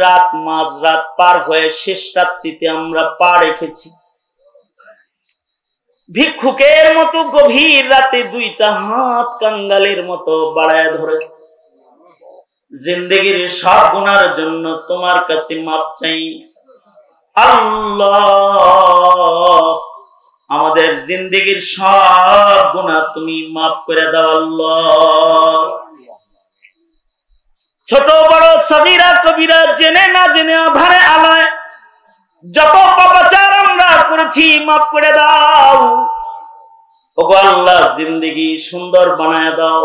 রাত মাঝরাত পার হয়ে শেষ রাত্রিতে আমরা পা রেখেছি। ভিক্ষুকের মতো গভীর রাতে দুইটা হাত কাঙ্গালের মতো বাড়ায় ধরেছে। জিন্দেগির সব গুনার জন্য তোমার কাছে মাপ চাই আল্লাহ। আমাদের জিন্দেগির সব গুনাহ তুমি মাফ করে দাও আল্লাহ। ছোট বড় সগীরা কবিরা জেনে না জেনে আধারে আলায় যত পাপাচার আমরা করেছি মাফ করে দাও। ওগো আল্লাহ, জিন্দেগি সুন্দর বানায় দাও।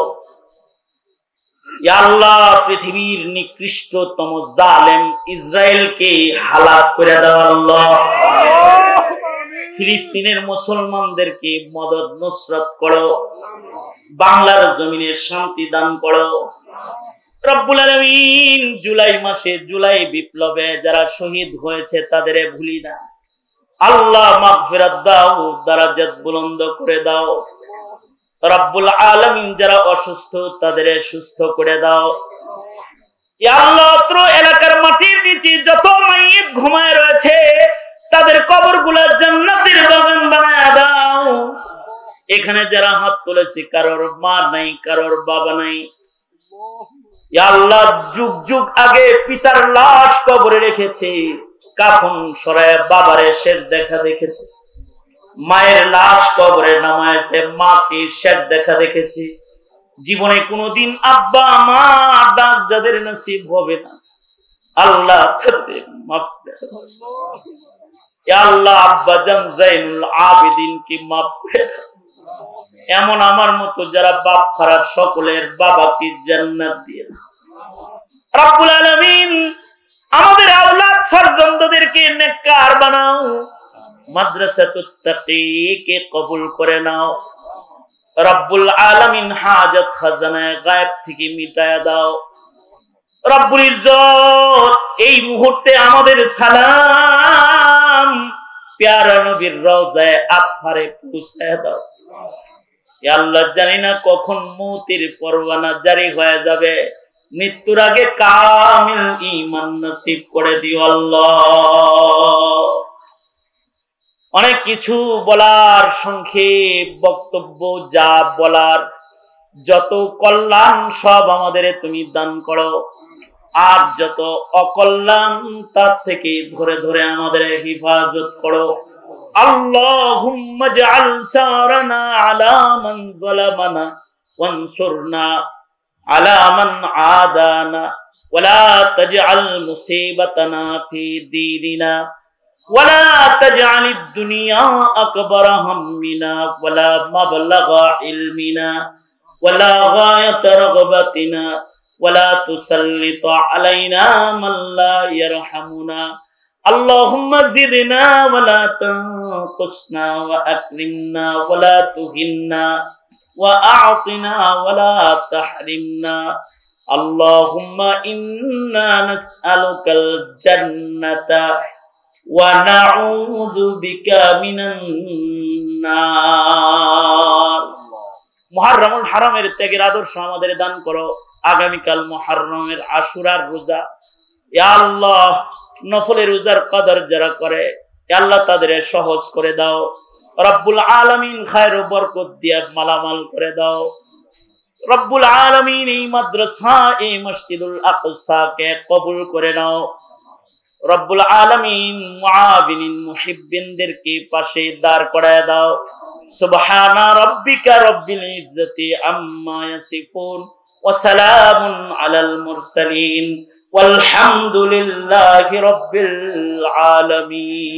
ইয়া আল্লাহ, পৃথিবীর নিকৃষ্টতম জালেম ইসরায়েলকে হালাক করে দাও আল্লাহ। ফিলিস্তিনের মুসলমানদেরকে মদদ নুসরত করো, বাংলার জমিনে শান্তি দান করো রব্বুল আলামিন। জুলাই মাসে জুলাই বিপ্লবে যারা শহীদ হয়েছে তাদের ভুলি না আল্লাহ। মাগফিরাত দাও, দারাজাত বুলন্দ করে দাও রব্বুল আলামিন। যারা অসুস্থ তাদের সুস্থ করে দাও ইয়া আল্লাহ। অত্র এলাকার মাটির নিচে যত মাইয়িত ঘুমায় রয়েছে তাদের কবরগুলো জান্নাতের বাগান বানায় দাও। এখানে যারা হাত তুলেছে কারোর মা নাই, কারোর বাবা নাই ইয়া আল্লাহ। যুগ যুগ আগে পিতার লাশ কবরে রেখেছে, কাফন সরায় বাবারে শেষ দেখা দেখেছে। মায়ের লাশ কবরে নামাইছে, মাকে শেষ দেখা দেখেছে। জীবনে কোনোদিন আব্বা মা ডাক যাদের নসিব হবে না আল্লাহ তাদের মাফ করে দাও ইয়া আল্লাহ। আব্বা জান জাইনুল আবেদিন কি মাফ করে দাও। এমন আমার মতো যারা বাপ খারাপ সকলের বাবাকে জান্নাত দিয়ে দাও রব্বুল আলামিন। আমাদের আওলাদ ফরজন্দদেরকে নেককার বানাও, মাদ্রাসাতুত তাকিকে কবুল করে নাও রব্বুল আলামিন। হাজত খাজানায়ে গায়ব থেকে মিটায়া দাও রব্বুল ইজ্জত। এই মুহূর্তে আমাদের সালাম প্যারা নবীর রওজায়ে আতহারে পৌঁছায় দাও ইয়া আল্লাহ। জানি না কখন মৌতের পরওয়ানা জারি হয়ে যাবে, মৃত্যুর আগে কামিল ঈমান নসিব করে দিও আল্লাহ। অনেক কিছু বলার, সংক্ষেপ বক্তব্য, যা বলার যত কল্যাণ সব আমাদের তুমি দান করো, আর যত অকল্যাণ তার থেকে ধরে ধরে আমাদের হিফাজত করো আল্লাহুম্মা জাআল সারানা আলা মান যালামানা ওয়ানসুরনা আলা মান আদানা ওয়ালা তাজআল মুসিবাতানা ফি দীনিনা ওয়ালা তাজআলিদ দুনিয়া আকবারা হাম্মিনা ওয়ালা মাবলাগা ইলমিনা ওয়ালা গায়াতা রাগবাতিনা ওয়ালা তুসাল্লিত আলাইনা মান লা ইয়ারহামুনা। اللهم زدنا ولا تنقصنا وأكرمنا ولا تهنا وأعطنا ولا تحرمنا. اللهم إنا نسألك الجنة ونعوذ بك من النار. মুহররমুল হারামের ত্যাগের আদর্শ আমাদের দান করো। আগামীকাল মুহররমের আশুরার রোজা ইয়া আল্লাহ, নফলের রোজার কদর যারা করে ইয়া আল্লাহ তাদের সহজ করে দাও রব্বুল আলামিন। খায়ের ও বরকত দিয়ে মালামাল করে দাও রব্বুল আলামিন। এই মাদ্রাসা, এই মসজিদুল আকসাকে কবুল করে নাও রব্বুল আলামিন। মুআবিনিন মুহিব্বিনদেরকে পাশে দাঁড় করায় দাও। সুবহানা রাব্বিকা রাব্বিল ইজ্জাতি আম্মা ইয়াসিফুন ওয়া সালামুন আলাল মুরসালিন والحمد لله رب العالمين.